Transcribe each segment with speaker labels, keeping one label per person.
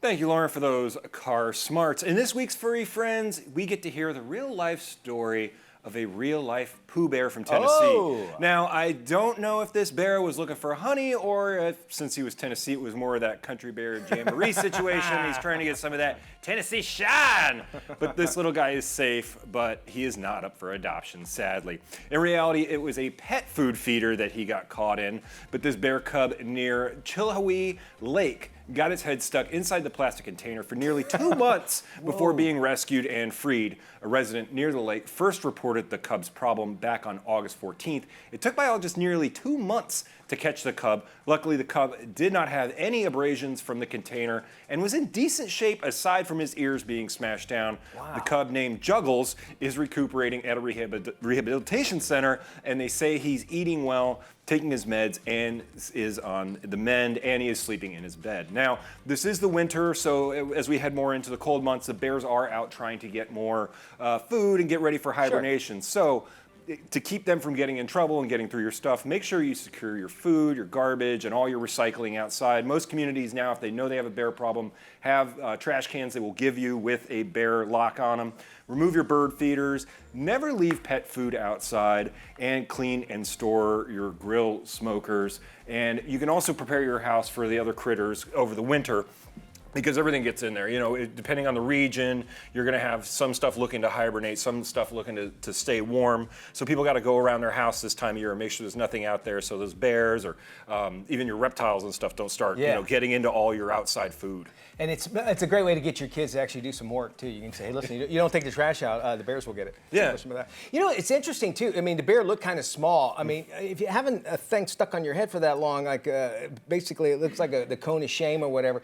Speaker 1: Thank you, Lauren, for those car smarts. In this week's Furry Friends, we get to hear the real-life story of a real-life Pooh bear from Tennessee.
Speaker 2: Oh.
Speaker 1: Now, I don't know if this bear was looking for honey or if, since he was Tennessee, it was more of that country bear jamboree situation. He's trying to get some of that Tennessee shine. But this little guy is safe, but he is not up for adoption, sadly. In reality, it was a pet food feeder that he got caught in, but this bear cub near Chilhowee Lake got its head stuck inside the plastic container for nearly 2 months before being rescued and freed. A resident near the lake first reported the cub's problem back on August 14th. It took biologists nearly 2 months to catch the cub. Luckily, the cub did not have any abrasions from the container and was in decent shape aside from his ears being smashed down.
Speaker 2: Wow.
Speaker 1: The cub, named Juggles, is recuperating at a rehabilitation center, and they say he's eating well, taking his meds, and is on the mend, and he is sleeping in his bed. Now, this is the winter, so as we head more into the cold months, the bears are out trying to get more food and get ready for hibernation. So to keep them from getting in trouble and getting through your stuff, make sure you secure your food, your garbage, and all your recycling outside. Most communities now, if they know they have a bear problem, have trash cans they will give you with a bear lock on them. Remove your bird feeders, never leave pet food outside, and clean and store your grill smokers. And you can also prepare your house for the other critters over the winter, because everything gets in there. You know, depending on the region, you're gonna have some stuff looking to hibernate, some stuff looking to stay warm. So people gotta go around their house this time of year and make sure there's nothing out there so those bears or even your reptiles and stuff don't start getting into all your outside food.
Speaker 2: And it's a great way to get your kids to actually do some work too. You can say, hey, listen, you don't take the trash out, the bears will get it.
Speaker 1: Yeah.
Speaker 2: So you know, it's interesting too. I mean, the bear looked kind of small. I mean, if you haven't a thing stuck on your head for that long, like basically it looks like the cone of shame or whatever.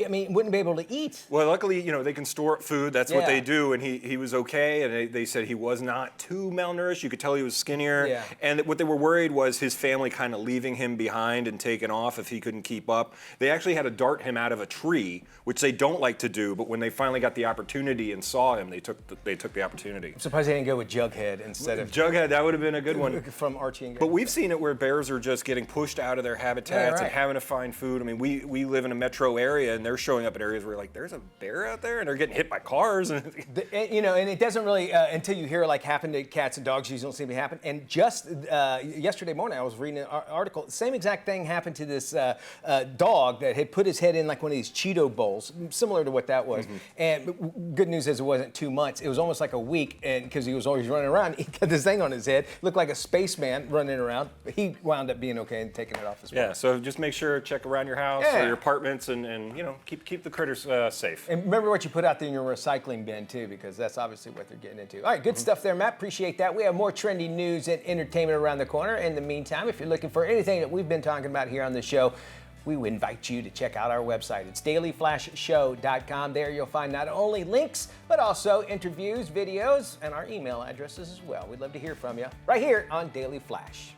Speaker 2: I mean, wouldn't be able to eat.
Speaker 1: Well, luckily, you know, they can store up food. That's what they do, and he was okay, and they said he was not too malnourished. You could tell he was skinnier.
Speaker 2: Yeah.
Speaker 1: And what they were worried was his family kind of leaving him behind and taking off if he couldn't keep up. They actually had to dart him out of a tree, which they don't like to do, but when they finally got the opportunity and saw him, they took the opportunity.
Speaker 2: I'm surprised they didn't go with Jughead instead of
Speaker 1: Jughead. That would have been a good one.
Speaker 2: From Archie and
Speaker 1: But we've seen it where bears are just getting pushed out of their habitats and having to find food. I mean, we live in a metro area, and they're showing up at areas where you're like, there's a bear out there, and they're getting hit by cars.
Speaker 2: You know, and it doesn't really, until you hear like happen to cats and dogs, you don't seem to happen. And just yesterday morning, I was reading an article, same exact thing happened to this dog that had put his head in like one of these Cheeto bowls, similar to what that was. And good news is it wasn't 2 months. It was almost like a week, and because he was always running around, he got this thing on his head, looked like a spaceman running around. But he wound up being okay and taking it off as well.
Speaker 1: Yeah, so just make sure, check around your house or your apartments, and you know, keep the critters safe.
Speaker 2: And remember what you put out there in your recycling bin too, because that's obviously what they're getting into. All right, good stuff there, Matt. Appreciate that. We have more trendy news and entertainment around the corner. In the meantime, if you're looking for anything that we've been talking about here on the show, we would invite you to check out our website. It's dailyflashshow.com. There you'll find not only links, but also interviews, videos, and our email addresses as well. We'd love to hear from you right here on Daily Flash.